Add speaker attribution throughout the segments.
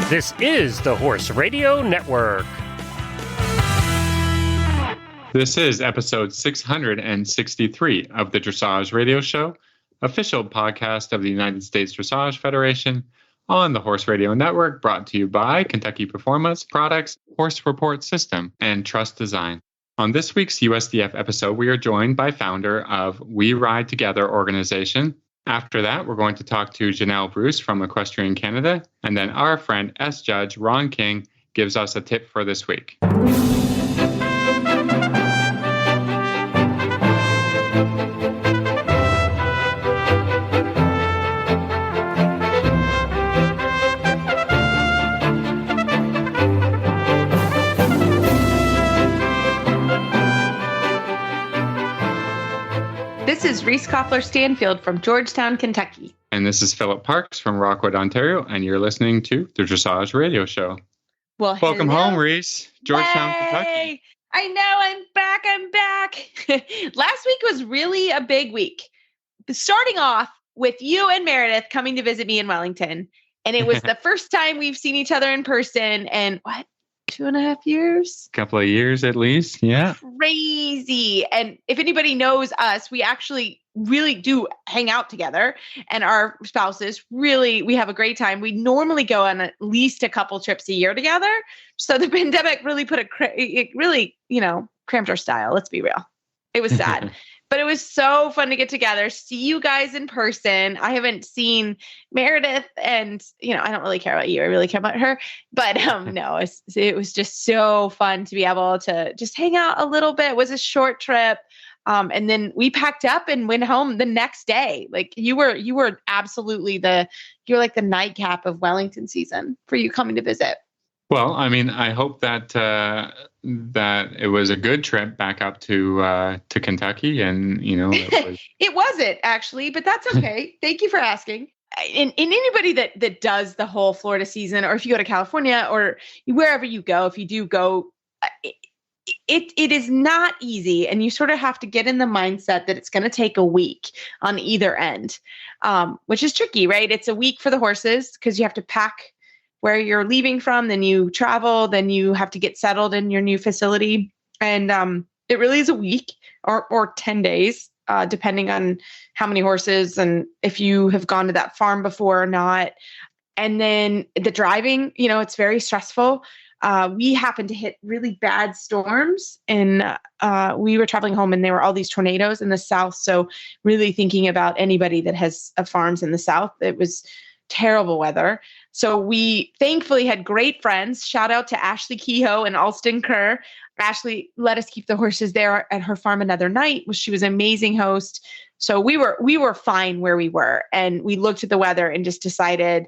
Speaker 1: This is the Horse Radio Network.
Speaker 2: This is episode 663 of the Dressage Radio Show, official podcast of the United States Dressage Federation on the Horse Radio Network, brought to you by Kentucky Performance Products, Horse Report System, and Trust Design. On this week's USDF episode, we are joined by founder of WeRideTogether organization. After that, we're going to talk to Janelle Bruce from Equestrian Canada, and then our friend S Judge Ron King gives us a tip for this week.
Speaker 3: This is Reese Koffler-Stanfield from Georgetown, Kentucky.
Speaker 2: And this is Philip Parks from Rockwood, Ontario, and you're listening to the Dressage Radio Show.
Speaker 3: Well,
Speaker 2: welcome
Speaker 3: hello.
Speaker 2: home, Reese. Georgetown,
Speaker 3: Yay!
Speaker 2: Kentucky.
Speaker 3: I know, I'm back. Last week was really a big week. Starting off with you and Meredith coming to visit me in Wellington. And it was the first time we've seen each other in person in, 2.5 years?
Speaker 2: A couple of years at least, yeah.
Speaker 3: Crazy. And if anybody knows us, we actually really do hang out together, and our spouses we have a great time. We normally go on at least a couple trips a year together. So the pandemic really cramped our style. Let's be real. It was sad. But it was so fun to get together, see you guys in person. I haven't seen Meredith, and I don't really care about you. I really care about her. But no, it was just so fun to be able to just hang out a little bit. It was a short trip. And then we packed up and went home the next day. Like you were absolutely you're like the nightcap of Wellington season for you coming to visit.
Speaker 2: Well, I mean, I hope that that it was a good trip back up to Kentucky, and
Speaker 3: it wasn't actually, but that's okay. Thank you for asking. And anybody that does the whole Florida season, or if you go to California or wherever you go, if you do go, it is not easy, and you sort of have to get in the mindset that it's going to take a week on either end, which is tricky, right? It's a week for the horses because you have to pack where you're leaving from, then you travel, then you have to get settled in your new facility. And it really is a week or 10 days, depending on how many horses and if you have gone to that farm before or not. And then the driving, it's very stressful. We happened to hit really bad storms, and we were traveling home, and there were all these tornadoes in the South. So really thinking about anybody that has farms in the South, it was terrible weather. So we thankfully had great friends. Shout out to Ashley Kehoe and Alston Kerr. Ashley let us keep the horses there at her farm another night. She was an amazing host. So we were fine where we were, and we looked at the weather and just decided,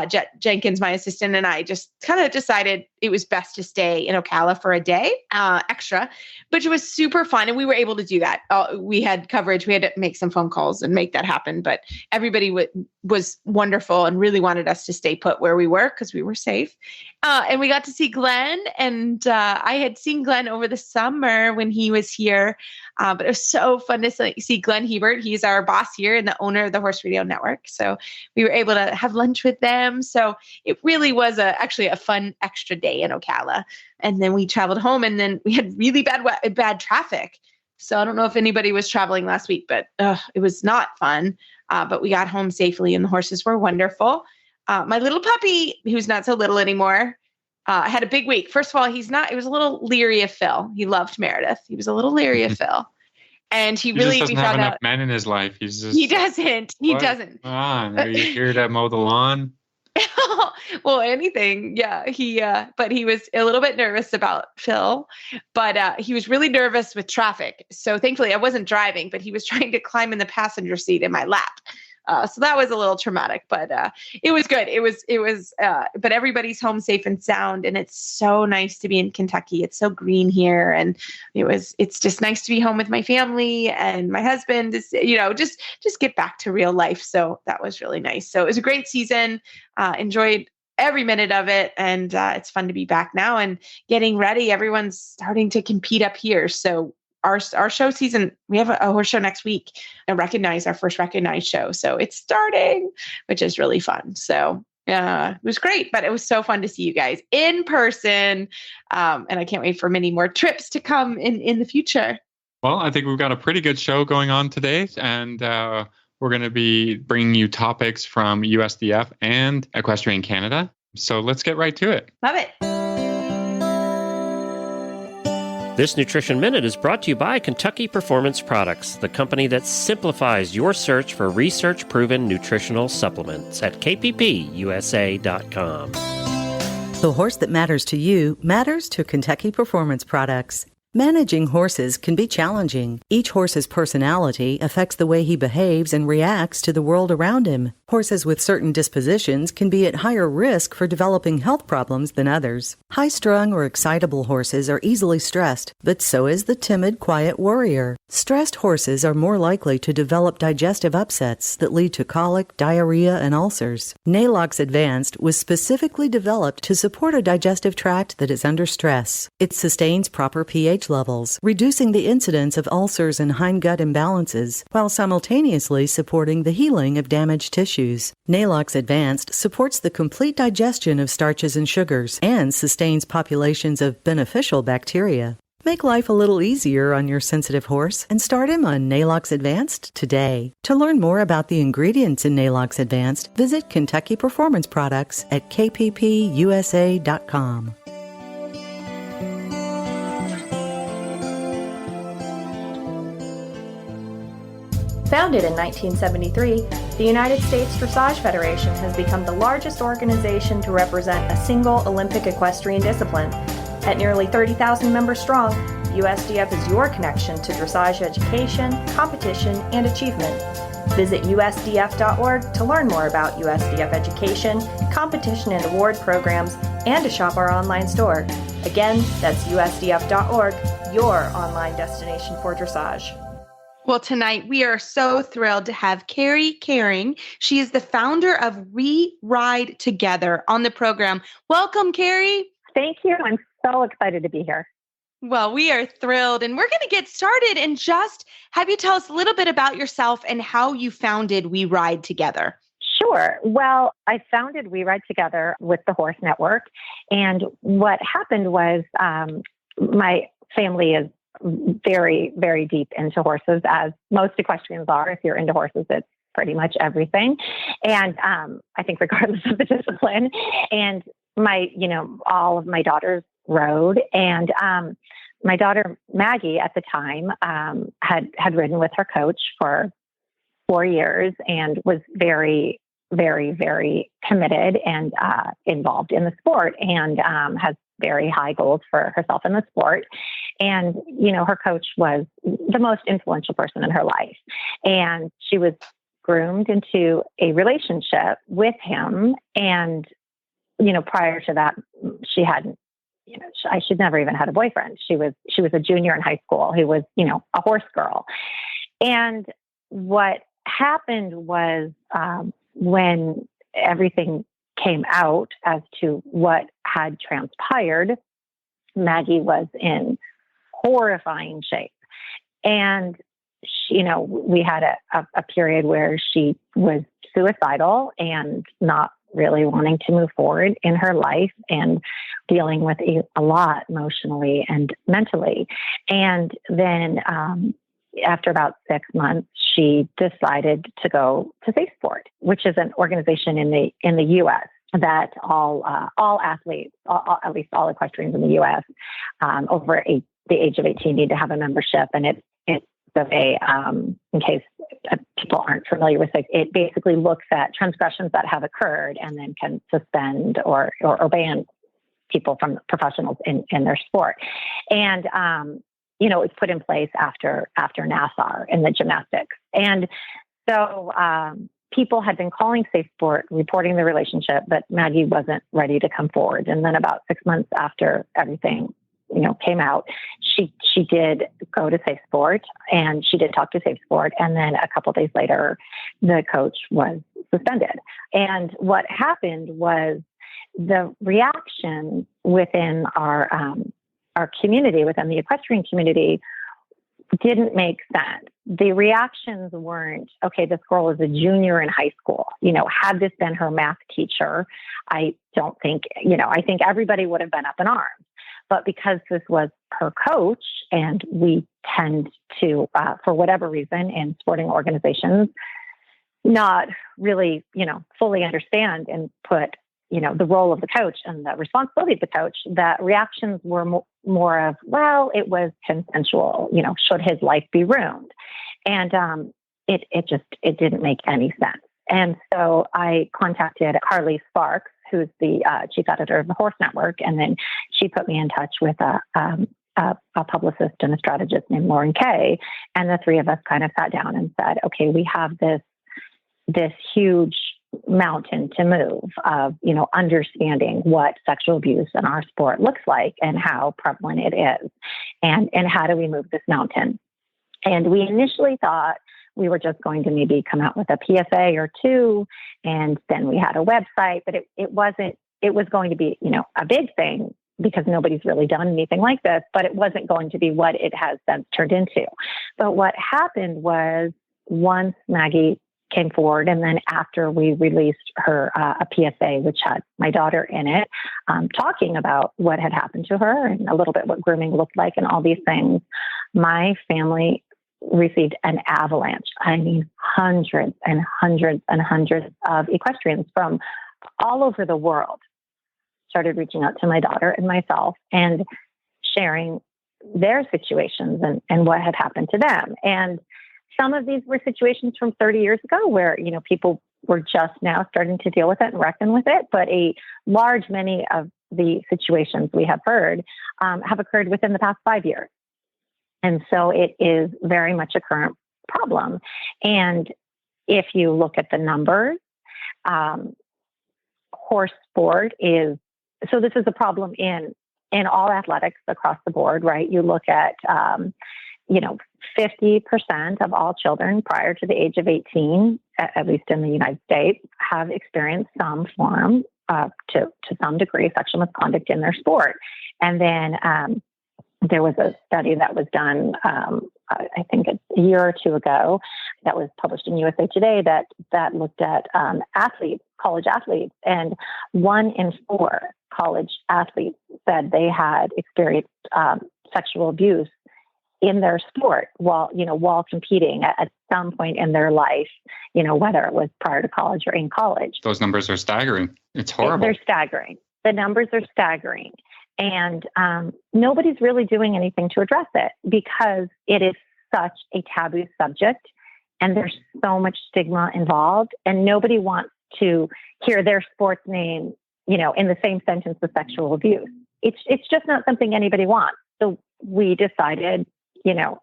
Speaker 3: Jet Jenkins, my assistant, and I just kind of decided it was best to stay in Ocala for a day extra, which was super fun. And we were able to do that. We had coverage. We had to make some phone calls and make that happen, but everybody was wonderful and really wanted us to stay put where we were because we were safe. And we got to see Glenn, and I had seen Glenn over the summer when he was here. But it was so fun to see Glenn Hebert. He's our boss here and the owner of the Horse Radio Network. So we were able to have lunch with them. So it really was actually a fun extra day in Ocala. And then we traveled home, and then we had really bad traffic. So I don't know if anybody was traveling last week, but it was not fun. But we got home safely, and the horses were wonderful. My little puppy, who's not so little anymore, had a big week. First of all, he was a little leery of Phil. He loved Meredith. He was a little leery of Phil. And he really,
Speaker 2: just doesn't have enough men in his life. He doesn't.
Speaker 3: Come
Speaker 2: on, are you here to mow the lawn?
Speaker 3: Well, anything. Yeah. But he was a little bit nervous about Phil, but he was really nervous with traffic. So thankfully I wasn't driving, but he was trying to climb in the passenger seat in my lap. So that was a little traumatic, but it was good. But everybody's home safe and sound, and it's so nice to be in Kentucky. It's so green here, and it's just nice to be home with my family and my husband. Just get back to real life. So that was really nice. So it was a great season. Enjoyed every minute of it, and it's fun to be back now and getting ready. Everyone's starting to compete up here, so. Our show season, we have a horse show next week, and our first recognized show. So it's starting, which is really fun. So Yeah, it was great, but it was so fun to see you guys in person. And I can't wait for many more trips to come in the future.
Speaker 2: Well, I think we've got a pretty good show going on today, and we're going to be bringing you topics from USDF and Equestrian Canada. So let's get right to it.
Speaker 3: Love it.
Speaker 1: This Nutrition Minute is brought to you by Kentucky Performance Products, the company that simplifies your search for research-proven nutritional supplements at kppusa.com.
Speaker 4: The horse that matters to you matters to Kentucky Performance Products. Managing horses can be challenging. Each horse's personality affects the way he behaves and reacts to the world around him. Horses with certain dispositions can be at higher risk for developing health problems than others. High-strung or excitable horses are easily stressed, but so is the timid, quiet warrior. Stressed horses are more likely to develop digestive upsets that lead to colic, diarrhea, and ulcers. Nalox Advanced was specifically developed to support a digestive tract that is under stress. It sustains proper pH levels, reducing the incidence of ulcers and hindgut imbalances, while simultaneously supporting the healing of damaged tissues. Nalox Advanced supports the complete digestion of starches and sugars and sustains populations of beneficial bacteria. Make life a little easier on your sensitive horse and start him on Nalox Advanced today. To learn more about the ingredients in Nalox Advanced, visit Kentucky Performance Products at kppusa.com.
Speaker 5: Founded in 1973, the United States Dressage Federation has become the largest organization to represent a single Olympic equestrian discipline. At nearly 30,000 members strong, USDF is your connection to dressage education, competition, and achievement. Visit USDF.org to learn more about USDF education, competition and award programs, and to shop our online store. Again, that's USDF.org, your online destination for dressage.
Speaker 3: Well, tonight we are so thrilled to have Carrie Caring. She is the founder of WeRideTogether on the program. Welcome, Carrie.
Speaker 6: Thank you. I'm so excited to be here.
Speaker 3: Well, we are thrilled, and we're going to get started and just have you tell us a little bit about yourself and how you founded WeRideTogether.
Speaker 6: Sure. Well, I founded WeRideTogether with the Horse Network, and what happened was my family is very, very deep into horses, as most equestrians are. If you're into horses, it's pretty much everything. And I think regardless of the discipline, and all of my daughters rode, and my daughter Maggie at the time had ridden with her coach for 4 years and was very, very, very committed and involved in the sport, and has very high goals for herself in the sport. And, her coach was the most influential person in her life. And she was groomed into a relationship with him. And, prior to that, she hadn't, she'd never even had a boyfriend. She was a junior in high school who was, a horse girl. And what happened was when everything came out as to what had transpired, Maggie was in horrifying shape. And she, we had a period where she was suicidal and not really wanting to move forward in her life and dealing with a lot emotionally and mentally. And then after about 6 months, she decided to go to Safe Sport, which is an organization in the U.S. that all athletes, at least all equestrians in the U.S. Over the age of 18 need to have a membership, and it's in case people aren't familiar with it, it basically looks at transgressions that have occurred and then can suspend or ban people from professionals in their sport. And it was put in place after Nassar in the gymnastics. And so people had been calling Safe Sport, reporting the relationship, but Maggie wasn't ready to come forward. And then about 6 months after everything, came out, she did go to Safe Sport, and she did talk to Safe Sport. And then a couple of days later, the coach was suspended. And what happened was the reaction within our community, within the equestrian community, didn't make sense. The reactions weren't, okay, this girl is a junior in high school. Had this been her math teacher, I don't think, I think everybody would have been up in arms. But because this was her coach, and we tend to, for whatever reason, in sporting organizations, not really, fully understand and put, the role of the coach and the responsibility of the coach, that reactions were more of, well, it was consensual, should his life be ruined? And it didn't make any sense. And so I contacted Carly Sparks, who's the chief editor of the Horse Network, and then she put me in touch with a publicist and a strategist named Lauren Kay, and the three of us kind of sat down and said, okay, we have this huge mountain to move of, understanding what sexual abuse in our sport looks like and how prevalent it is, and how do we move this mountain. And we initially thought we were just going to maybe come out with a PSA or two, and then we had a website, but it wasn't, it was going to be, a big thing because nobody's really done anything like this, but it wasn't going to be what it has since turned into. But what happened was, once Maggie came forward, and then after we released her a PSA, which had my daughter in it, talking about what had happened to her and a little bit what grooming looked like and all these things, my family received an avalanche. I mean, hundreds and hundreds and hundreds of equestrians from all over the world started reaching out to my daughter and myself and sharing their situations and what had happened to them. And some of these were situations from 30 years ago where, people were just now starting to deal with it and reckon with it. But a large many of the situations we have heard have occurred within the past 5 years. And so it is very much a current problem. And if you look at the numbers, horse sport is, so this is a problem in all athletics across the board, right? You look at, 50% of all children prior to the age of 18, at least in the United States, have experienced some form to some degree sexual misconduct in their sport. And then there was a study that was done, I think it's a year or two ago, that was published in USA Today that looked at athletes, college athletes, and 1 in 4 college athletes said they had experienced sexual abuse in their sport while competing at some point in their life, whether it was prior to college or in college.
Speaker 2: Those numbers are staggering. It's horrible.
Speaker 6: They're staggering. The numbers are staggering. And nobody's really doing anything to address it because it is such a taboo subject and there's so much stigma involved, and nobody wants to hear their sports name, in the same sentence with sexual abuse. It's just not something anybody wants. So we decided,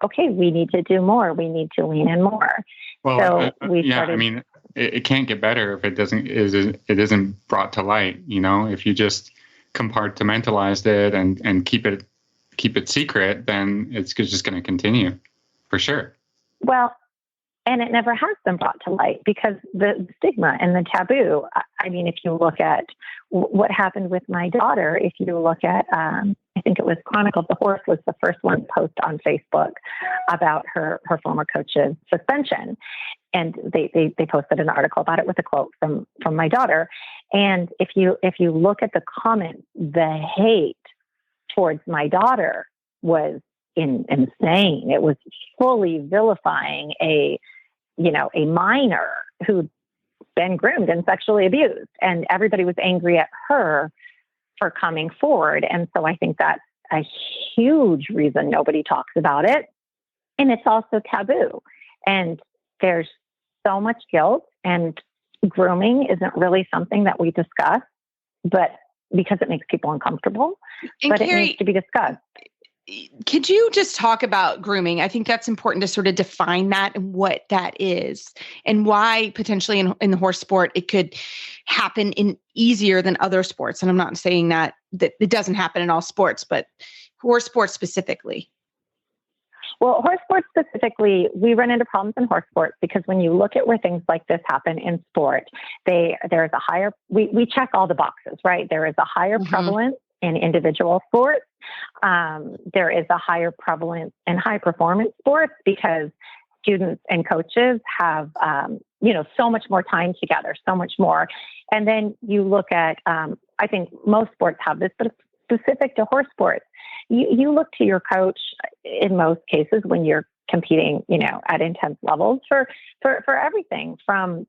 Speaker 6: okay, we need to do more. We need to lean in more.
Speaker 2: Well,
Speaker 6: so we started.
Speaker 2: I mean, it can't get better if it isn't brought to light. If you just compartmentalized it and keep it secret, then it's just going to continue for sure.
Speaker 6: Well, and it never has been brought to light because the stigma and the taboo. I mean, if you look at what happened with my daughter, if you look at, I think it was Chronicle of the Horse was the first one to post on Facebook about her former coach's suspension. And they posted an article about it with a quote from my daughter. And if you look at the comments, the hate towards my daughter was insane. It was fully vilifying a minor who'd been groomed and sexually abused, and everybody was angry at her for coming forward. And so I think that's a huge reason nobody talks about it. And it's also taboo. And there's so much guilt, and grooming isn't really something that we discuss, but because it makes people uncomfortable,
Speaker 3: and
Speaker 6: but
Speaker 3: Carrie,
Speaker 6: it needs to be discussed.
Speaker 3: Could you just talk about grooming? I think that's important to sort of define that and what that is, and why potentially in the horse sport, it could happen in easier than other sports. And I'm not saying that it doesn't happen in all sports, but horse sports specifically.
Speaker 6: Well, horse sports specifically, we run into problems in horse sports because when you look at where things like this happen in sport, there's a higher, we check all the boxes, right? There is a higher prevalence in individual sports. There is a higher prevalence in high performance sports because students and coaches have, so much more time together, so much more. And then you look at, I think most sports have this, but it's specific to horse sports. You look to your coach in most cases when you're competing, at intense levels for everything from,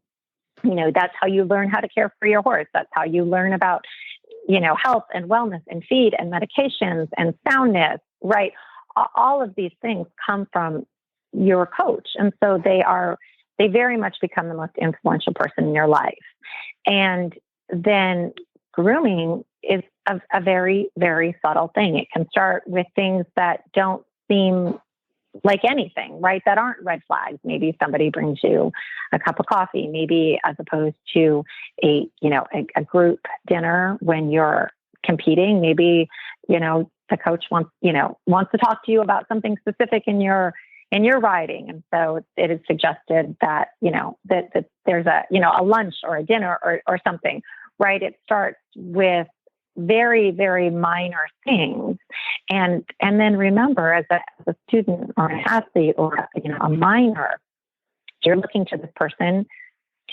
Speaker 6: that's how you learn how to care for your horse. That's how you learn about, health and wellness and feed and medications and soundness, right? All of these things come from your coach. And so they very much become the most influential person in your life. And then grooming is a very, very subtle thing. It can start with things that don't seem like anything, right? That aren't red flags. Maybe somebody brings you a cup of coffee, maybe as opposed to a group dinner when you're competing. Maybe, the coach wants to talk to you about something specific in your riding. And so it is suggested that, that there's a lunch or a dinner or something, right? It starts with very, very minor things. And then remember, as a student or an athlete or, a minor, you're looking to this person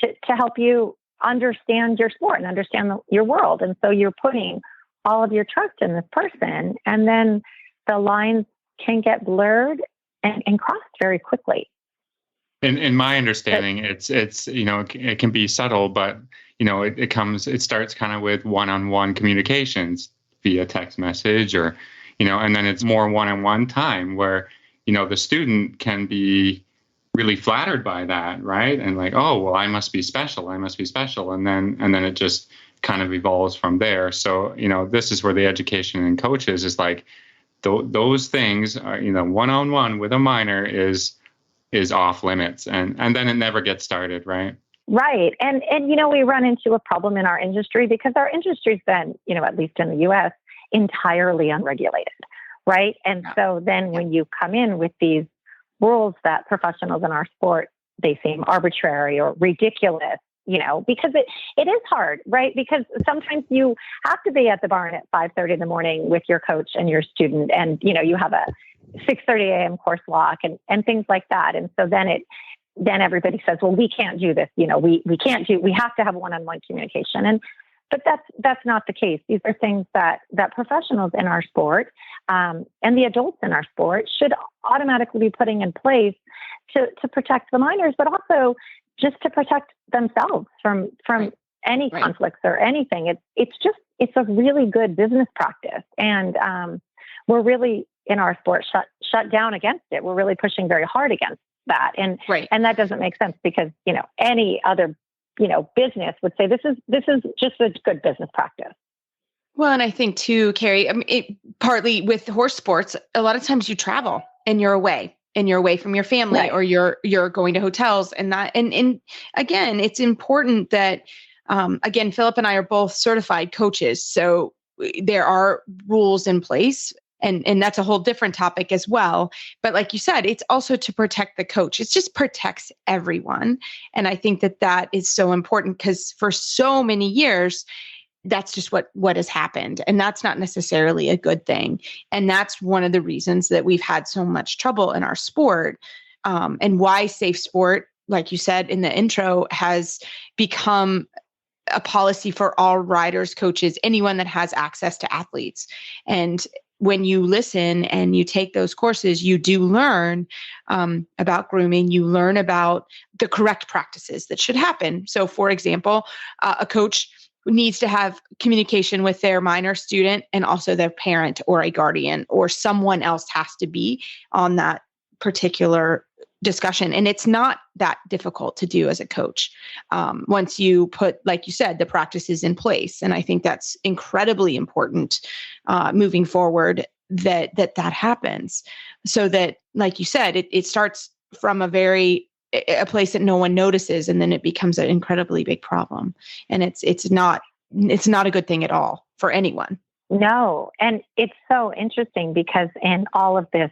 Speaker 6: to help you understand your sport and understand your world. And so you're putting all of your trust in this person. And then the lines can get blurred and crossed very quickly.
Speaker 2: In my understanding, it's it can be subtle, but it starts kind of with one-on-one communications via text message or, and then it's more one-on-one time where, the student can be really flattered by that, right? And like, oh, well, I must be special. And then it just kind of evolves from there. So, this is where the education and coaches is like, those things are, one-on-one with a minor is off limits. And then it never gets started, right?
Speaker 6: Right. And we run into a problem in our industry because our industry's been, at least in the US, entirely unregulated, right? And so then when you come in with these rules that professionals in our sport, they seem arbitrary or ridiculous, because it is hard, right? Because sometimes you have to be at the barn at 5:30 in the morning with your coach and your student, and, you have a 6:30 a.m. course block and things like that. And so then everybody says, well, we can't do this. We have to have one-on-one communication. But that's not the case. These are things that professionals in our sport and the adults in our sport should automatically be putting in place to protect the minors, but also just to protect themselves from any conflicts or anything. It's a really good business practice. And we're really in our sport shut down against it. We're really pushing very hard against that. And that doesn't make sense because, any other, business would say this is just a good business practice.
Speaker 3: Well, and I think too, Carrie, partly with horse sports, a lot of times you travel and you're away from your family or you're going to hotels and again, it's important that, again, Philip and I are both certified coaches. So there are rules in place. And that's a whole different topic as well. But like you said, it's also to protect the coach. It just protects everyone. And I think that is so important because for so many years, that's just what has happened. And that's not necessarily a good thing. And that's one of the reasons that we've had so much trouble in our sport and why safe sport, like you said in the intro, has become a policy for all riders, coaches, anyone that has access to athletes. And when you listen and you take those courses, you do learn about grooming. You learn about the correct practices that should happen. So, for example, a coach needs to have communication with their minor student and also their parent or a guardian, or someone else has to be on that particular discussion. And it's not that difficult to do as a coach once you put, like you said, the practices in place. And I think that's incredibly important moving forward that happens so that, like you said, it starts from a place that no one notices, and then it becomes an incredibly big problem. And it's not a good thing at all for anyone.
Speaker 6: No. And it's so interesting because in all of this,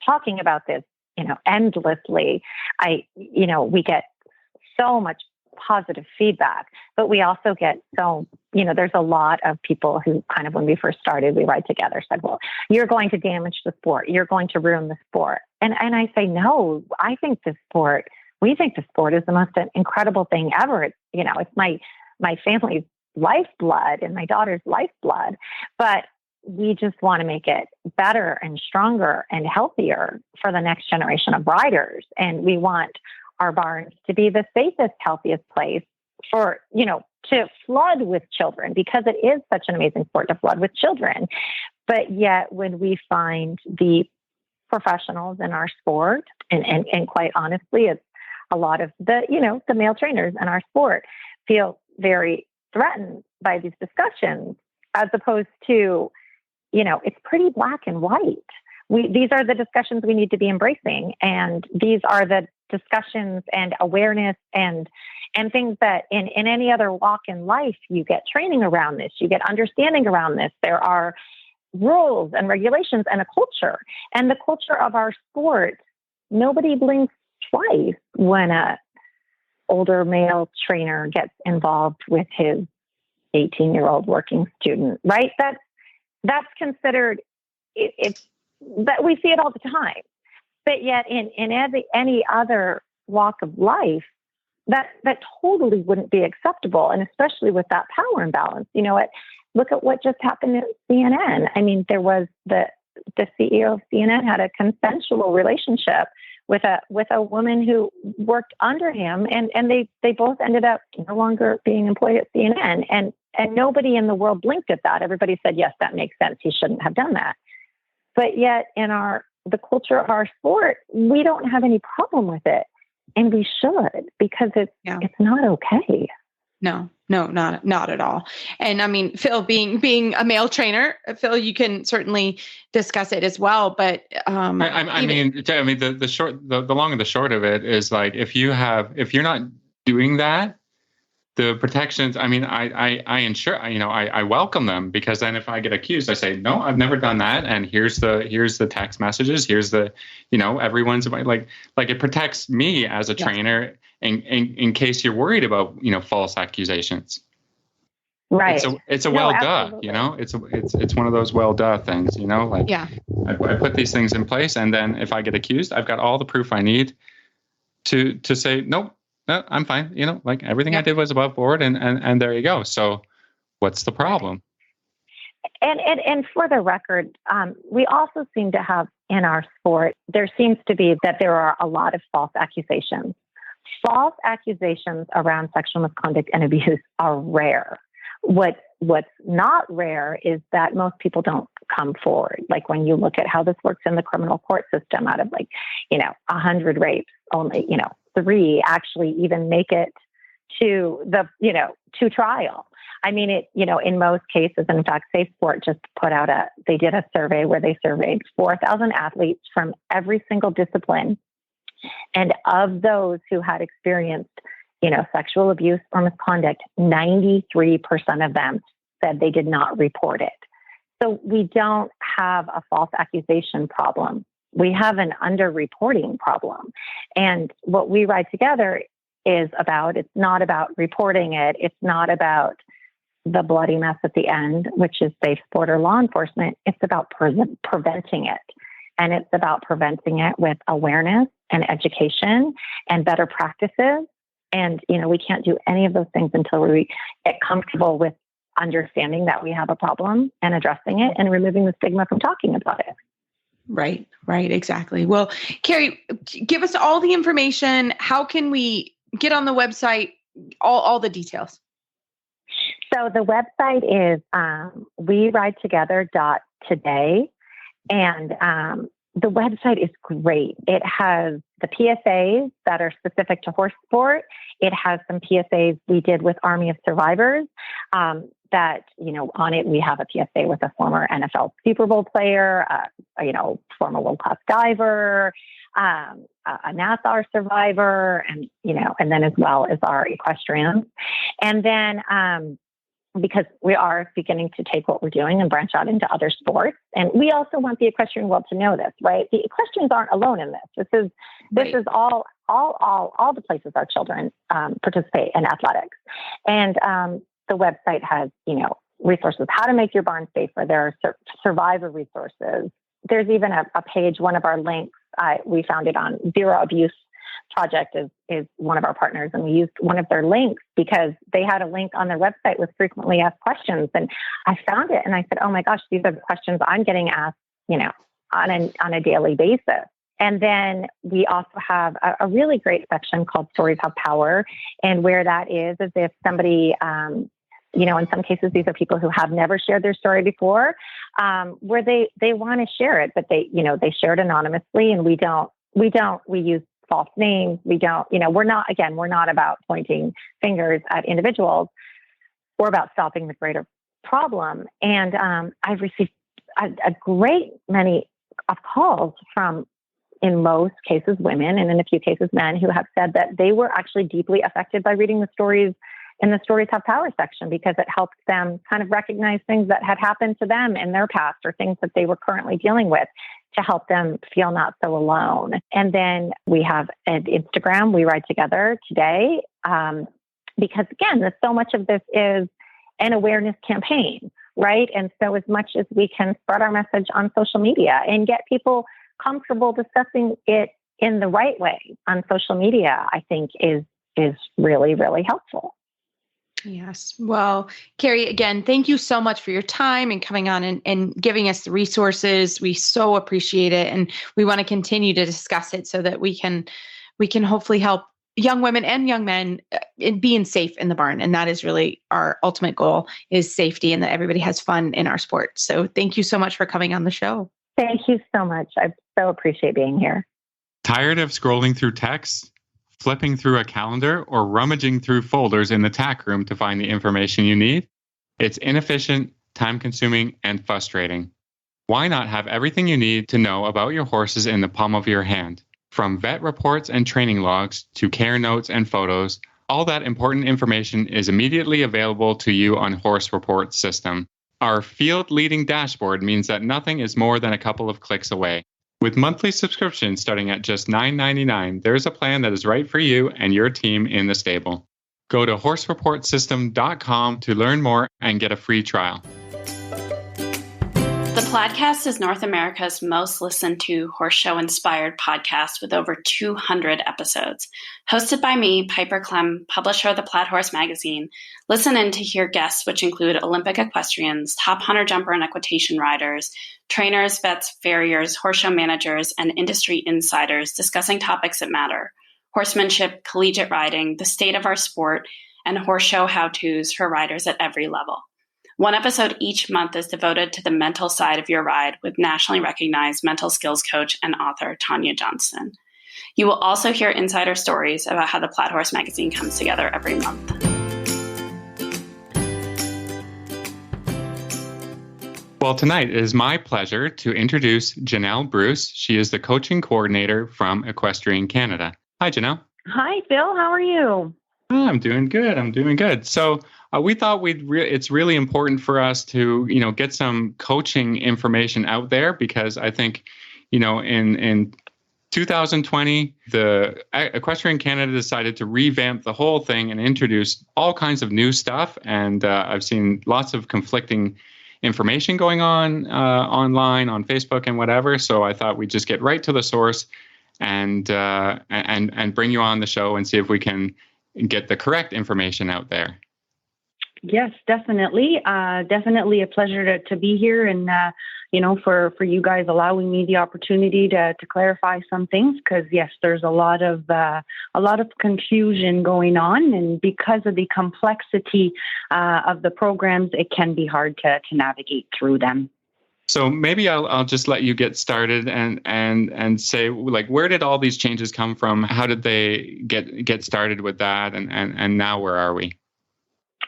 Speaker 6: talking about this, endlessly, we get so much positive feedback. But we also get there's a lot of people who kind of, when we first started, We Ride Together, said, well, you're going to damage the sport. You're going to ruin the sport. And I say, no, we think the sport is the most incredible thing ever. It's my family's lifeblood and my daughter's lifeblood, but we just want to make it better and stronger and healthier for the next generation of riders. And we want our barns to be the safest, healthiest place for, to flood with children, because it is such an amazing sport to flood with children. But yet when we find the professionals in our sport, and quite honestly, it's a lot of the male trainers in our sport feel very threatened by these discussions, as opposed to, it's pretty black and white. These are the discussions we need to be embracing. And these are the discussions and awareness and things that in any other walk in life, you get training around this, you get understanding around this. There are rules and regulations and a culture. And the culture of our sport, nobody blinks twice when a older male trainer gets involved with his 18-year-old working student, right? That's considered, it's that we see it all the time. But yet in any other walk of life, that totally wouldn't be acceptable. And especially with that power imbalance, look at what just happened at CNN. I mean, there was the CEO of CNN had a consensual relationship with a woman who worked under him, and they both ended up no longer being employed at CNN. And nobody in the world blinked at that. Everybody said, yes, that makes sense. He shouldn't have done that. But yet in the culture of our sport, we don't have any problem with it. And we should, because it's not okay.
Speaker 3: No, not at all. And I mean, Phil, being a male trainer, Phil, you can certainly discuss it as well. But the long and the short of it is, like, if you're not doing that, the protections, I mean, I ensure, I welcome them, because then if I get accused, I say, no, I've never done that. And here's the text messages. Here's the, everyone's like it protects me as a trainer in case you're worried about, false accusations.
Speaker 6: Right.
Speaker 3: It's
Speaker 6: a
Speaker 3: well-duh,
Speaker 2: it's one of those well-duh things, I put these things in place, and then if I get accused, I've got all the proof I need to say, nope. No, I'm fine. Everything I did was above board, and there you go. So what's the problem?
Speaker 6: And for the record, we also seem to have in our sport, there seems to be that there are a lot of false accusations. False accusations around sexual misconduct and abuse are rare. What's not rare is that most people don't come forward. Like, when you look at how this works in the criminal court system, out of 100 rapes, only, 3 actually even make it to to trial. I mean, in most cases, in fact, Safe Sport just they did a survey where they surveyed 4,000 athletes from every single discipline. And of those who had experienced, sexual abuse or misconduct, 93% of them said they did not report it. So we don't have a false accusation problem. We have an underreporting problem. And what We Ride Together is about, it's not about reporting it. It's not about the bloody mess at the end, which is Safe Sport or law enforcement. It's about preventing it. And it's about preventing it with awareness and education and better practices. And, we can't do any of those things until we get comfortable with understanding that we have a problem and addressing it and removing the stigma from talking about it.
Speaker 3: Right, exactly. Well, Carrie, give us all the information. How can we get on the website? All the details.
Speaker 6: So the website is WeRideTogether.today. And the website is great. It has the PSAs that are specific to horse sport. It has some PSAs we did with Army of Survivors. That, on it, we have a PSA with a former NFL Super Bowl player, former world-class diver, a NASCAR survivor, and then as well as our equestrians. And then because we are beginning to take what we're doing and branch out into other sports. And we also want the equestrian world to know this, right? The equestrians aren't alone in this. This is all the places our children participate in athletics. And the website has, resources, how to make your barn safer. There are survivor resources. There's even a page, one of our links, we found it on Zero Abuse Project is one of our partners, and we used one of their links because they had a link on their website with frequently asked questions. And I found it and I said, oh my gosh, these are the questions I'm getting asked, on a daily basis. And then we also have a really great section called Stories Have Power. And where that is if somebody, in some cases, these are people who have never shared their story before, where they want to share it, but they share it anonymously, and we use false names. We don't, we're not about pointing fingers at individuals. We're about stopping the greater problem. And I've received a great many of calls from, in most cases, women, and in a few cases, men, who have said that they were actually deeply affected by reading the stories in the Stories Have Power section, because it helped them kind of recognize things that had happened to them in their past or things that they were currently dealing with, to help them feel not so alone. And then we have an Instagram, WeRideTogether today, because again, so much of this is an awareness campaign, right? And so as much as we can spread our message on social media and get people comfortable discussing it in the right way on social media, I think is really, really helpful.
Speaker 3: Yes. Well, Carrie, again, thank you so much for your time and coming on and giving us the resources. We so appreciate it. And we want to continue to discuss it so that we can hopefully help young women and young men in being safe in the barn. And that is really our ultimate goal, is safety, and that everybody has fun in our sport. So thank you so much for coming on the show.
Speaker 6: Thank you so much. I so appreciate being here.
Speaker 2: Tired of scrolling through text, flipping through a calendar, or rummaging through folders in the tack room to find the information you need? It's inefficient, time-consuming, and frustrating. Why not have everything you need to know about your horses in the palm of your hand? From vet reports and training logs to care notes and photos, all that important information is immediately available to you on Horse Report system. Our field-leading dashboard means that nothing is more than a couple of clicks away. With monthly subscriptions starting at just $9.99, there's a plan that is right for you and your team in the stable. Go to horsereportsystem.com to learn more and get a free trial.
Speaker 7: The Plaidcast is North America's most listened to horse show inspired podcast with over 200 episodes. Hosted by me, Piper Clem, publisher of the Plaid Horse magazine. Listen in to hear guests which include Olympic equestrians, top hunter jumper and equitation riders, trainers, vets, farriers, horse show managers, and industry insiders discussing topics that matter: horsemanship, collegiate riding, the state of our sport, and horse show how-tos for riders at every level. One episode each month is devoted to the mental side of your ride with nationally recognized mental skills coach and author Tanya Johnston. You will also hear insider stories about how the Plaid Horse magazine comes together every month.
Speaker 2: Well, tonight it is my pleasure to introduce Janelle Bruce. She is the coaching coordinator from Equestrian Canada. Hi, Janelle.
Speaker 8: Hi, Phil. How are you?
Speaker 2: I'm doing good. So we thought it's really important for us to, get some coaching information out there, because I think, in 2020, the Equestrian Canada decided to revamp the whole thing and introduce all kinds of new stuff. And I've seen lots of conflicting information going on online, on Facebook and whatever. So I thought we'd just get right to the source and bring you on the show and see if we can get the correct information out there.
Speaker 8: Yes, definitely. Definitely a pleasure to be here, and for you guys allowing me the opportunity to clarify some things, because yes, there's a lot of confusion going on, and because of the complexity of the programs, it can be hard to navigate through them.
Speaker 2: So maybe I'll just let you get started and say, like, where did all these changes come from? How did they get started with that? And now where are we?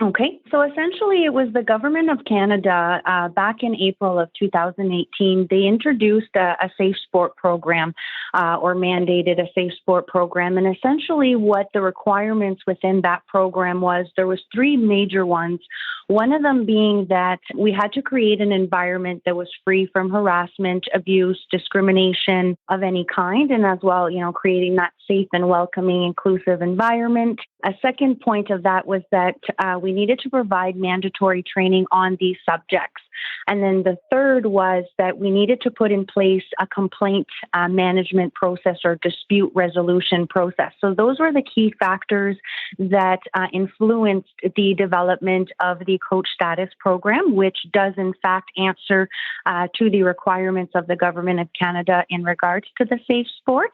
Speaker 8: Okay, so essentially it was the government of Canada back in April of 2018. They introduced a safe sport program or mandated a safe sport program. And essentially what the requirements within that program was, there was three major ones. One of them being that we had to create an environment that was free from harassment, abuse, discrimination of any kind, and as well, creating that safe and welcoming, inclusive environment. A second point of that was that we needed to provide mandatory training on these subjects. And then the third was that we needed to put in place a complaint management process or dispute resolution process. So those were the key factors that influenced the development of the coach status program, which does in fact answer to the requirements of the Government of Canada in regards to the safe sport.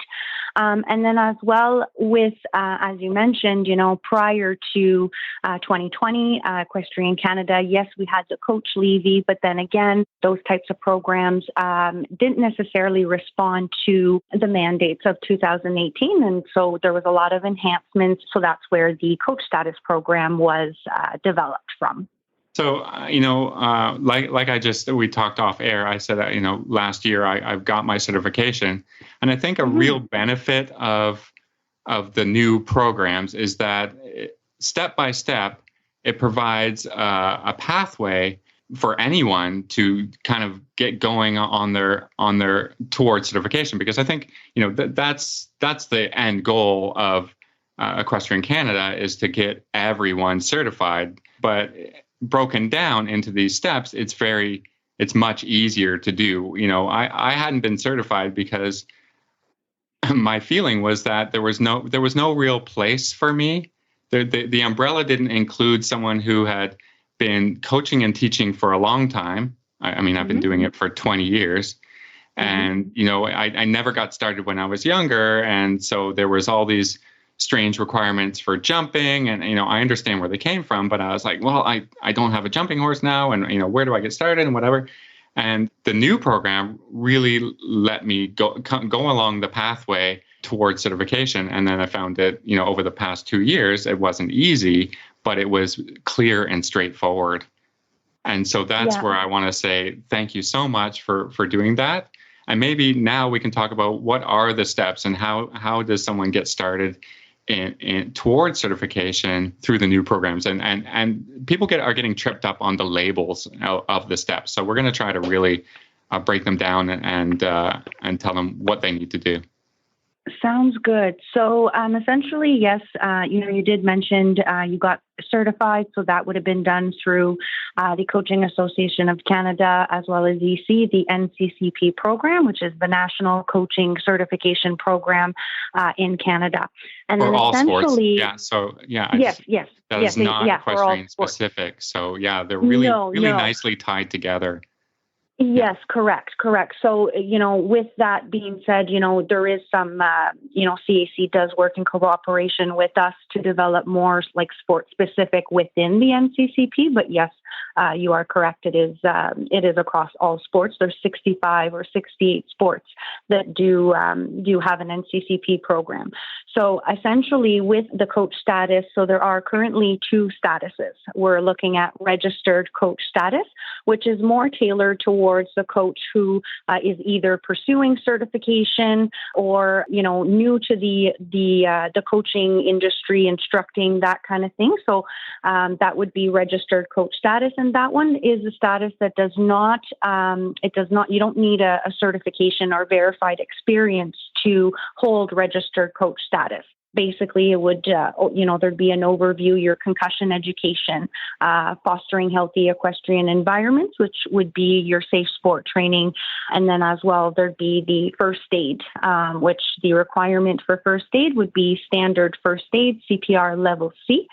Speaker 8: And then as well with, as you mentioned, prior to 2020, Equestrian Canada, yes, we had the coach levy, but then again, those types of programs didn't necessarily respond to the mandates of 2018. And so there was a lot of enhancements. So that's where the coach status program was developed from.
Speaker 2: So, we talked off air, I said that, last year I've got my certification. And I think a real benefit of the new programs is that step by step, it provides a pathway for anyone to kind of get going on their towards certification, because I think that's the end goal of Equestrian Canada, is to get everyone certified. But broken down into these steps, it's much easier to do. I hadn't been certified because my feeling was that there was no real place for me. The umbrella didn't include someone who had been coaching and teaching for a long time. I've been doing it for 20 years. And, I never got started when I was younger. And so there was all these strange requirements for jumping. And, I understand where they came from, but I was like, well, I don't have a jumping horse now. And, where do I get started and whatever. And the new program really let me go along the pathway towards certification. And then I found that, over the past 2 years, it wasn't easy, but it was clear and straightforward. And so that's where I want to say thank you so much for doing that. And maybe now we can talk about what are the steps and how does someone get started in towards certification through the new programs. And people are getting tripped up on the labels of the steps. So we're going to try to really break them down and tell them what they need to do.
Speaker 8: Sounds good. So essentially, yes, you did mention you got certified. So that would have been done through the Coaching Association of Canada, as well as EC, the NCCP program, which is the National Coaching Certification Program in Canada. And
Speaker 2: for
Speaker 8: then
Speaker 2: all sports.
Speaker 8: Yeah.
Speaker 2: So
Speaker 8: Yes.
Speaker 2: That is not equestrian specific. So they're really nicely tied together.
Speaker 8: Yes, correct. So, with that being said, there is some, CAC does work in cooperation with us to develop more like sport specific within the NCCP. But yes, you are correct. It is across all sports. There's 65 or 68 sports that do have an NCCP program. So essentially with the coach status, so there are currently two statuses. We're looking at registered coach status, which is more tailored towards the coach who is either pursuing certification or, new to the coaching industry, instructing, that kind of thing. So that would be registered coach status. And that one is a status that does not, you don't need a certification or verified experience to hold registered coach status. Basically, it would, there'd be an overview, your concussion education, fostering healthy equestrian environments, which would be your safe sport training. And then as well, there'd be the first aid, which the requirement for first aid would be standard first aid, CPR level C,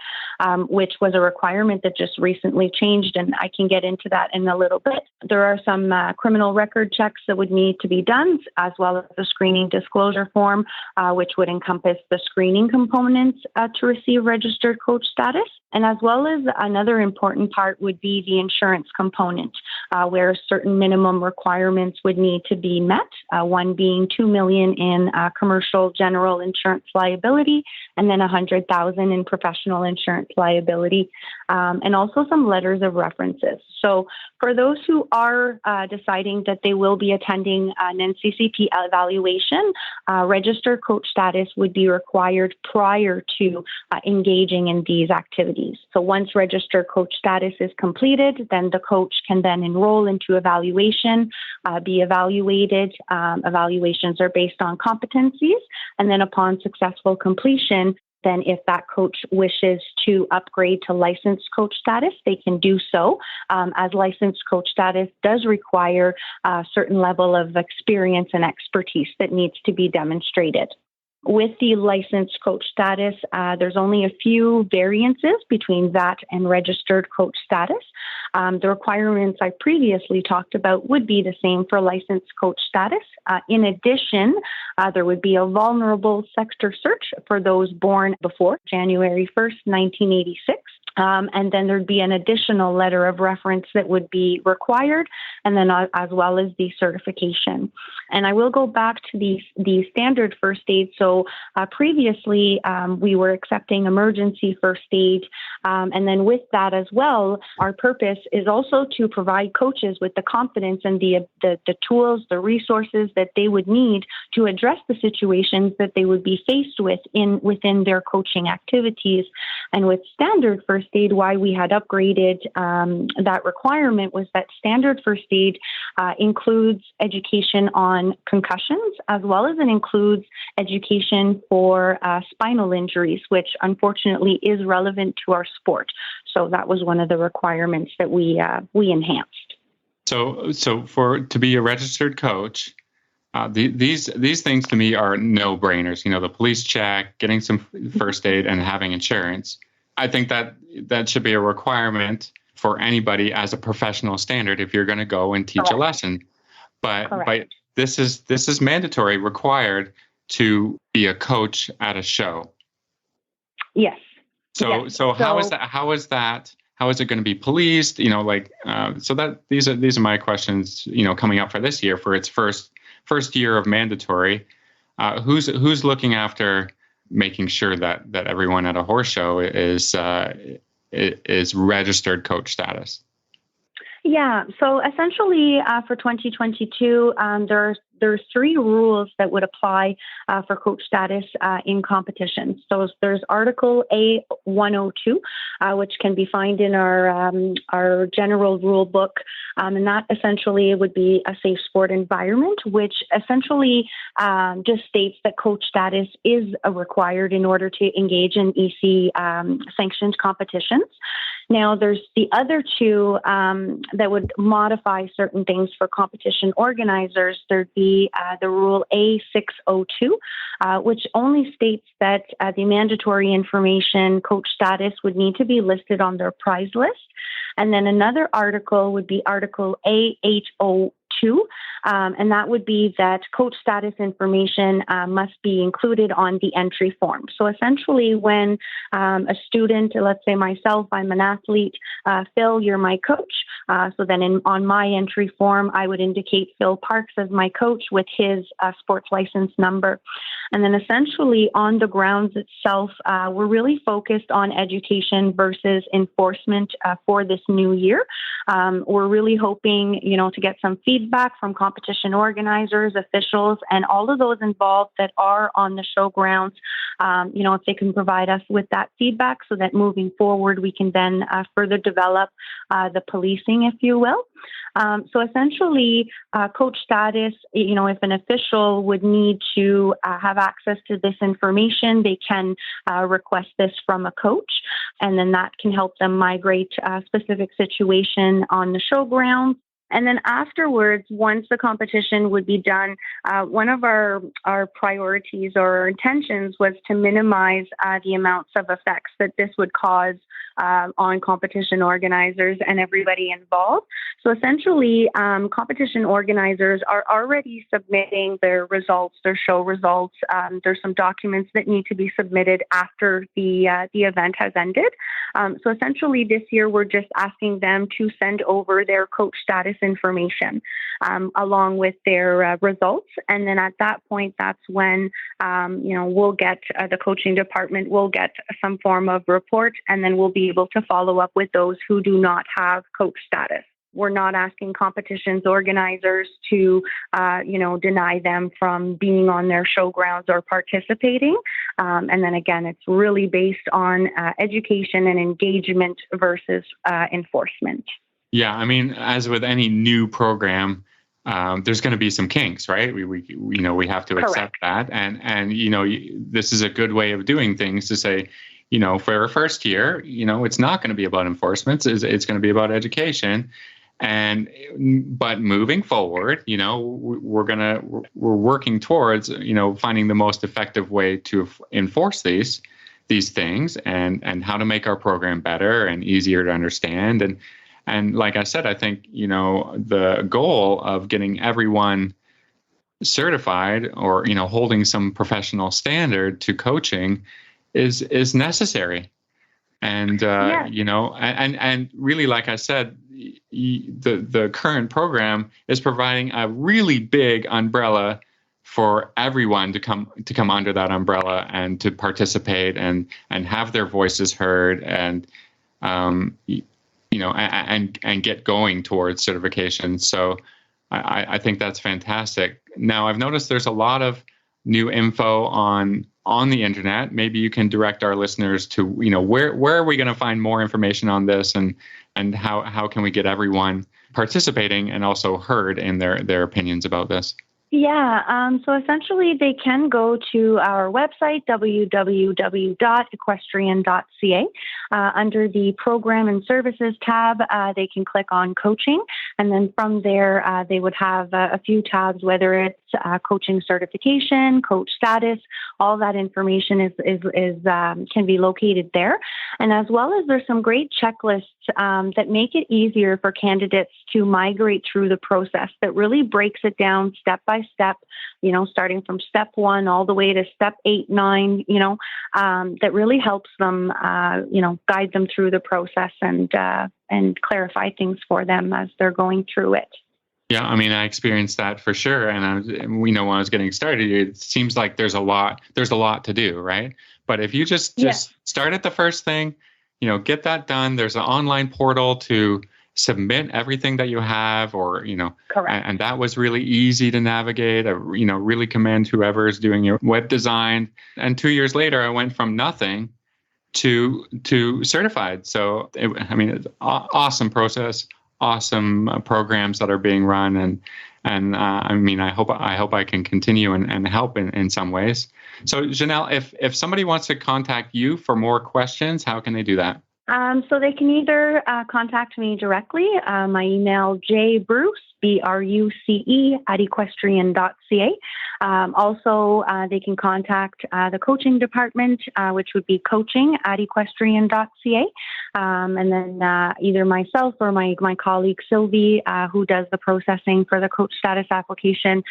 Speaker 8: which was a requirement that just recently changed. And I can get into that in a little bit. There are some criminal record checks that would need to be done, as well as the screening disclosure form, which would encompass the screening training components to receive registered coach status. And as well as another important part would be the insurance component, where certain minimum requirements would need to be met, one being $2 million in commercial general insurance liability, and then $100,000 in professional insurance liability, and also some letters of references. So for those who are deciding that they will be attending an NCCP evaluation, registered coach status would be required prior to engaging in these activities. So once registered coach status is completed, then the coach can then enroll into evaluation, be evaluated. Evaluations are based on competencies, and then upon successful completion, then if that coach wishes to upgrade to licensed coach status, they can do so, as licensed coach status does require a certain level of experience and expertise that needs to be demonstrated. With the licensed coach status, there's only a few variances between that and registered coach status. The requirements I previously talked about would be the same for licensed coach status. In addition, there would be a vulnerable sector search for those born before January 1st, 1986. And then there'd be an additional letter of reference that would be required, and then as well as the certification. And I will go back to the standard first aid. So previously, we were accepting emergency first aid. And then with that as well, our purpose is also to provide coaches with the confidence and the tools, the resources that they would need to address the situations that they would be faced with within their coaching activities. And with standard first aid, why we had upgraded that requirement was that standard first aid includes education on concussions, as well as it includes education for spinal injuries, which unfortunately is relevant to our sport. So that was one of the requirements that we enhanced.
Speaker 2: So to be a registered coach, these things to me are no-brainers. You know, the police check, getting some first aid, and having insurance. I think that should be a requirement for anybody as a professional standard if you're going to go and teach a lesson. But this is mandatory, required to be a coach at a show.
Speaker 8: Yes.
Speaker 2: So how is that? How is it going to be policed? You know, like so that these are my questions. You know, coming up for this year for its first year of mandatory. Who's looking after making sure that everyone at a horse show is registered coach status?
Speaker 8: Yeah. So essentially, for 2022, there's three rules that would apply for coach status in competitions. So there's Article A102, which can be found in our general rule book, and that essentially would be a safe sport environment, which essentially just states that coach status is required in order to engage in EC sanctioned competitions. Now, there's the other two that would modify certain things for competition organizers. There'd be the rule A602, which only states that the mandatory information coach status would need to be listed on their prize list. And then another article would be Article A802, and that would be that coach status information must be included on the entry form. So essentially, when a student, let's say myself, I'm an athlete, Phil, you're my coach. So then on my entry form, I would indicate Phil Parks as my coach with his sports license number. And then essentially on the grounds itself, we're really focused on education versus enforcement for this new year. We're really hoping, to get some feedback from competition organizers, officials, and all of those involved that are on the show grounds, if they can provide us with that feedback so that moving forward, we can then further develop the policing, if you will. So essentially, coach status, if an official would need to have access to this information, they can request this from a coach, and then that can help them migrate a specific situation on the show grounds. And then afterwards, once the competition would be done, one of our priorities or our intentions was to minimize the amounts of effects that this would cause on competition organizers and everybody involved. So essentially, competition organizers are already submitting their results, their show results. There's some documents that need to be submitted after the event has ended. So essentially, this year we're just asking them to send over their coach status information along with their results, and then at that point, that's when we'll get the coaching department will get some form of report, and then we'll be able to follow up with those who do not have coach status. We're not asking competitions organizers to, deny them from being on their showgrounds or participating. And then again, it's really based on education and engagement versus enforcement.
Speaker 2: Yeah, I mean, as with any new program, there's going to be some kinks, right? We have to accept that, and this is a good way of doing things to say, for our first year, it's not going to be about enforcement; it's going to be about education. But moving forward, we're working towards, finding the most effective way to enforce these things and how to make our program better and easier to understand. And like I said, I think, the goal of getting everyone certified or, holding some professional standard to coaching is necessary. And, and really, like I said, the current program is providing a really big umbrella for everyone to come under that umbrella and to participate and have their voices heard and get going towards certification. So I think that's fantastic. Now, I've noticed there's a lot of new info on the internet. Maybe you can direct our listeners to, where are we going to find more information on this, and how can we get everyone participating and also heard in their opinions about this?
Speaker 8: Yeah, so essentially they can go to our website, www.equestrian.ca. Under the Program and Services tab, they can click on Coaching, and then from there they would have a few tabs, whether it's coaching certification, coach status. All that information is can be located there, and as well as there's some great checklists that make it easier for candidates to migrate through the process. That really breaks it down step by step, starting from step 1 all the way to step 8, 9, that really helps them, guide them through the process and clarify things for them as they're going through it.
Speaker 2: Yeah, I mean, I experienced that for sure. And when I was getting started, it seems like there's a lot to do, right? But if you just start at the first thing, get that done. There's an online portal to submit everything that you have, or,
Speaker 8: Correct.
Speaker 2: And that was really easy to navigate. I, really commend whoever is doing your web design. And 2 years later, I went from nothing to certified. So, it's an awesome process, awesome programs that are being run. And I hope I can continue and help in some ways. So Janelle, if somebody wants to contact you for more questions, how can they do that?
Speaker 8: So they can either contact me directly. My email, jbruce, BRUCE, @equestrian.ca. Also, they can contact the coaching department, which would be coaching@equestrian.ca. And then either myself or my colleague, Sylvie, who does the processing for the coach status application,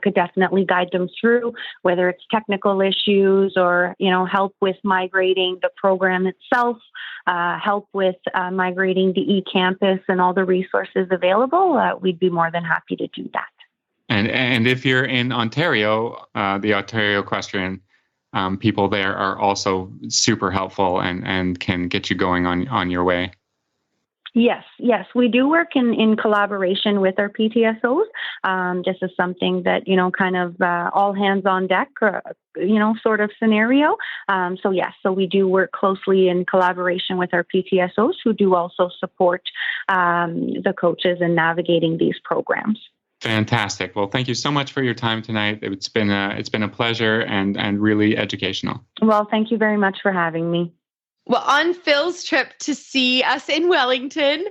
Speaker 8: could definitely guide them through, whether it's technical issues or, help with migrating the program itself, help with migrating the eCampus and all the resources available. We'd be more than happy to do that.
Speaker 2: And if you're in Ontario, the Ontario Equestrian people there are also super helpful and can get you going on your way.
Speaker 8: Yes, we do work in collaboration with our PTSOs. This is something that, kind of all hands on deck, sort of scenario. So we do work closely in collaboration with our PTSOs, who do also support the coaches in navigating these programs.
Speaker 2: Fantastic. Well, thank you so much for your time tonight. It's been a pleasure and really educational.
Speaker 8: Well, thank you very much for having me.
Speaker 3: Well, on Phil's trip to see us in Wellington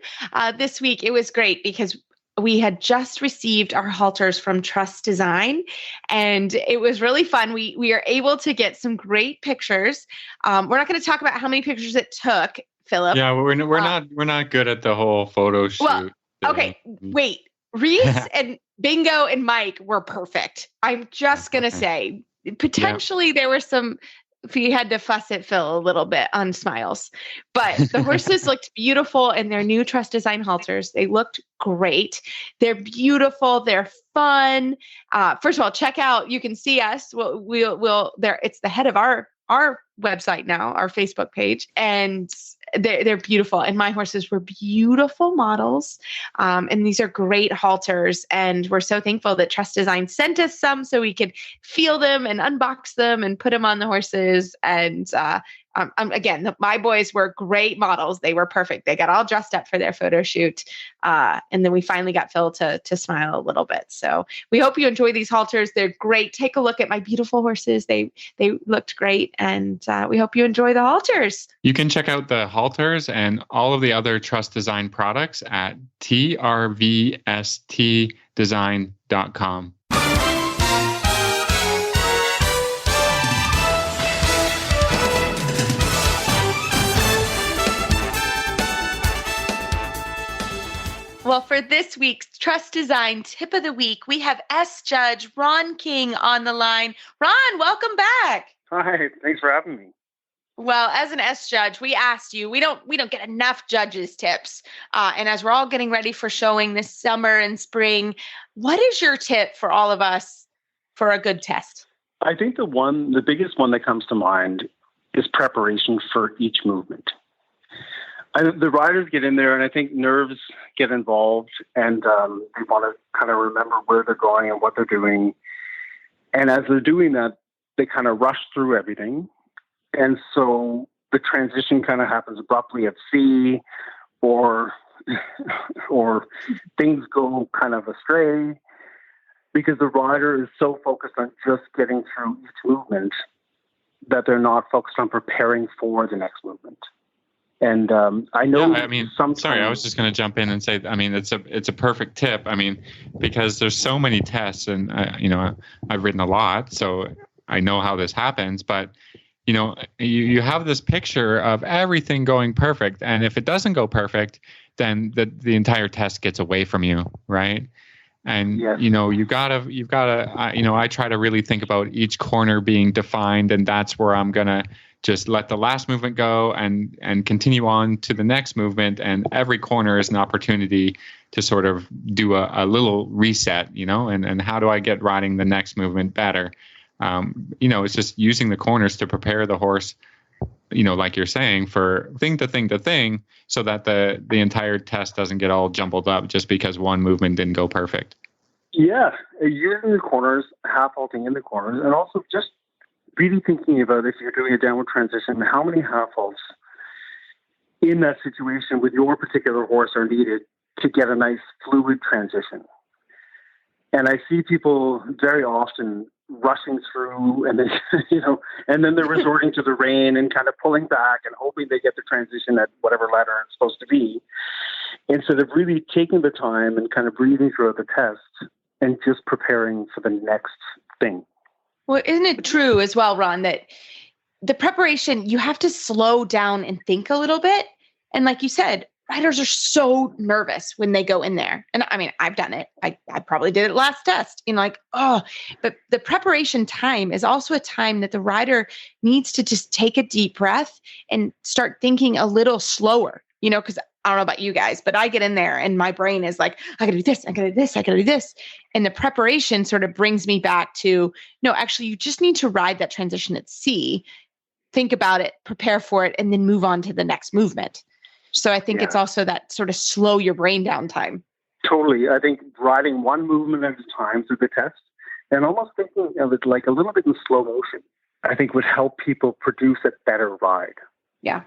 Speaker 3: this week, it was great because we had just received our halters from Trust Design, and it was really fun. We are able to get some great pictures. We're not going to talk about how many pictures it took, Philip.
Speaker 2: Yeah, we're not good at the whole photo shoot.
Speaker 3: Well, okay, wait. Reese and Bingo and Mike were perfect. I'm just going to say, potentially there were some, if you had to fuss at Phil a little bit on smiles, but the horses looked beautiful in their new Trust Design halters. They looked great. They're beautiful. They're fun. First of all, check out, you can see us. We'll there. It's the head of our website now, our Facebook page, and they're beautiful. And my horses were beautiful models. And these are great halters. And we're so thankful that Trust Design sent us some so we could feel them and unbox them and put them on the horses. And again, my boys were great models. They were perfect. They got all dressed up for their photo shoot. And then we finally got Phil to smile a little bit. So we hope you enjoy these halters. They're great. Take a look at my beautiful horses. They looked great. And we hope you enjoy the halters.
Speaker 2: You can check out the halters and all of the other Trust Design products at trvstdesign.com.
Speaker 3: Well, for this week's Trust Design Tip of the Week, we have S Judge Ron King on the line. Ron, welcome back.
Speaker 9: Hi, thanks for having me.
Speaker 3: Well, as an S Judge, we asked you, we don't get enough judges' tips. And as we're all getting ready for showing this summer and spring, what is your tip for all of us for a good test?
Speaker 9: I think the biggest one that comes to mind is preparation for each movement. The riders get in there, and I think nerves get involved, and they want to kind of remember where they're going and what they're doing. And as they're doing that, they kind of rush through everything. And so the transition kind of happens abruptly at sea, or things go kind of astray because the rider is so focused on just getting through each movement that they're not focused on preparing for the next movement. And I know.
Speaker 2: Yeah, sorry, I was just going to jump in and say, it's a perfect tip. Because there's so many tests, and I've written a lot, so I know how this happens. But you have this picture of everything going perfect, and if it doesn't go perfect, then the entire test gets away from you, right? And
Speaker 9: yes.
Speaker 2: you've got to. I try to really think about each corner being defined, and that's where I'm gonna just let the last movement go and continue on to the next movement. And every corner is an opportunity to sort of do a little reset, and how do I get riding the next movement better? It's just using the corners to prepare the horse, like you're saying, for thing to thing to thing, so that the entire test doesn't get all jumbled up just because one movement didn't go perfect.
Speaker 9: Yeah, using the corners, half halting in the corners, and also just really thinking about, if you're doing a downward transition, how many half halts in that situation with your particular horse are needed to get a nice fluid transition. And I see people very often rushing through, and they, and then they're resorting to the rein and kind of pulling back and hoping they get the transition at whatever letter it's supposed to be, instead of really taking the time and kind of breathing throughout the test and just preparing for the next thing.
Speaker 3: Well, isn't it true as well, Ron, that the preparation, you have to slow down and think a little bit? And like you said, riders are so nervous when they go in there. And I've done it. I probably did it last test, but the preparation time is also a time that the rider needs to just take a deep breath and start thinking a little slower, because I don't know about you guys, but I get in there and my brain is like, I gotta do this, I gotta do this, I gotta do this. And the preparation sort of brings me back to, no, actually, you just need to ride that transition at sea, think about it, prepare for it, and then move on to the next movement. So I think it's also that sort of slow your brain down time.
Speaker 9: Totally. I think riding one movement at a time through the test and almost thinking of it like a little bit in slow motion, I think would help people produce a better ride.
Speaker 3: Yeah.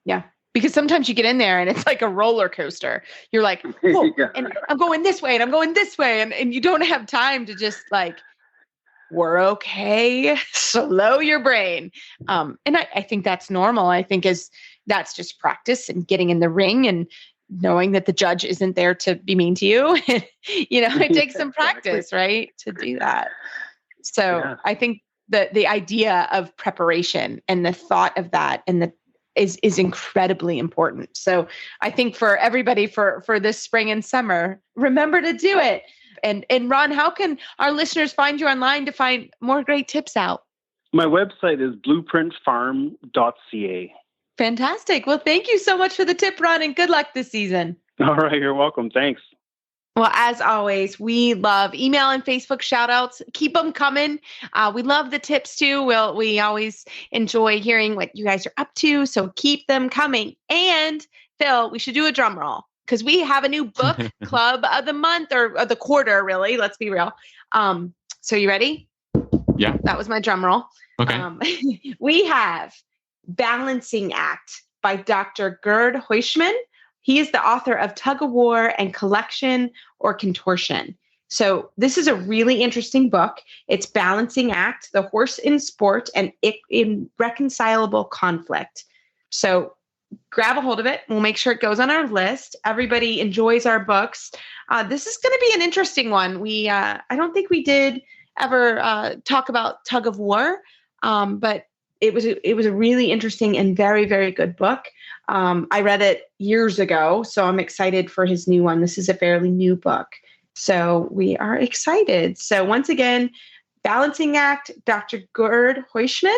Speaker 3: Yeah. Because sometimes you get in there and it's like a roller coaster. You're like, whoa, and I'm going this way and I'm going this way. And you don't have time to just like, we're okay. Slow your brain. And I think that's normal. I think that's just practice and getting in the ring and knowing that the judge isn't there to be mean to you. It takes some practice, right, to do that. So I think that the idea of preparation and the thought of that is incredibly important. So I think for everybody for this spring and summer, remember to do it. And Ron, how can our listeners find you online to find more great tips out?
Speaker 9: My website is blueprintfarm.ca.
Speaker 3: Fantastic. Well, thank you so much for the tip, Ron, and good luck this season.
Speaker 9: All right, you're welcome. Thanks.
Speaker 3: Well, as always, we love email and Facebook shout outs. Keep them coming. We love the tips too. We always enjoy hearing what you guys are up to. So keep them coming. And Phil, we should do a drum roll because we have a new book club of the month or of the quarter, really. Let's be real. So you ready?
Speaker 2: Yeah.
Speaker 3: That was my drum roll.
Speaker 2: Okay.
Speaker 3: We have Balancing Act by Dr. Gerd Huysman. He is the author of Tug of War and Collection or Contortion. So this is a really interesting book. It's Balancing Act, the Horse in Sport and Irreconcilable Conflict. So grab a hold of it. We'll make sure it goes on our list. Everybody enjoys our books. This is going to be an interesting one. I don't think we did ever talk about Tug of War, but it was a really interesting and very, very good book. I read it years ago, so I'm excited for his new one. This is a fairly new book, so we are excited. So once again, Balancing Act, Dr. Gerd Huysman,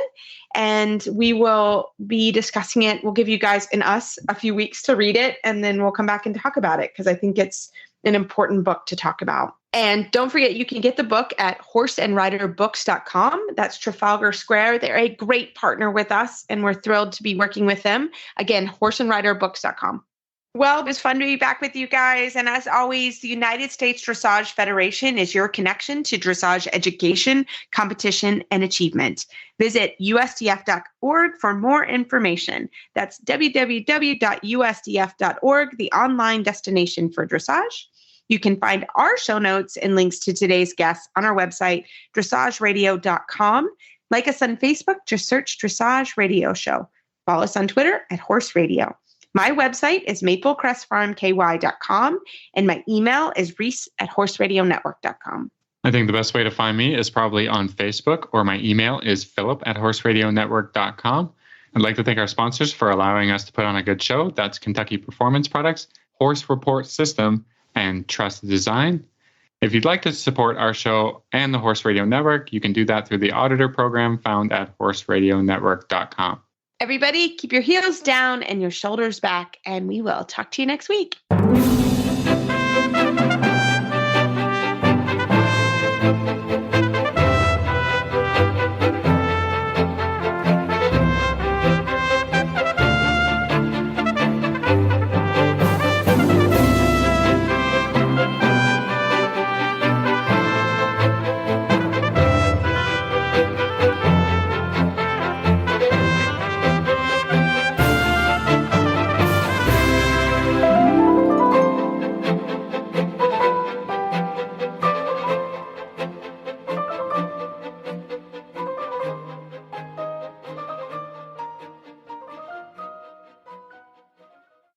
Speaker 3: and we will be discussing it. We'll give you guys and us a few weeks to read it, and then we'll come back and talk about it because I think it's an important book to talk about. And don't forget, you can get the book at horseandriderbooks.com. That's Trafalgar Square. They're a great partner with us, and we're thrilled to be working with them. Again, horseandriderbooks.com. Well, it was fun to be back with you guys. And as always, the United States Dressage Federation is your connection to dressage education, competition, and achievement. Visit USDF.org for more information. That's www.usdf.org, the online destination for dressage. You can find our show notes and links to today's guests on our website, dressageradio.com. Like us on Facebook, just search Dressage Radio Show. Follow us on Twitter at Horse Radio. My website is maplecrestfarmky.com, and my email is reese@horseradionetwork.com.
Speaker 2: I think the best way to find me is probably on Facebook, or my email is philip@horseradionetwork.com. I'd like to thank our sponsors for allowing us to put on a good show. That's Kentucky Performance Products, Horse Report System, and Trust Design. If you'd like to support our show and the Horse Radio Network, you can do that through the auditor program found at horseradionetwork.com.
Speaker 3: Everybody, keep your heels down and your shoulders back, and we will talk to you next week.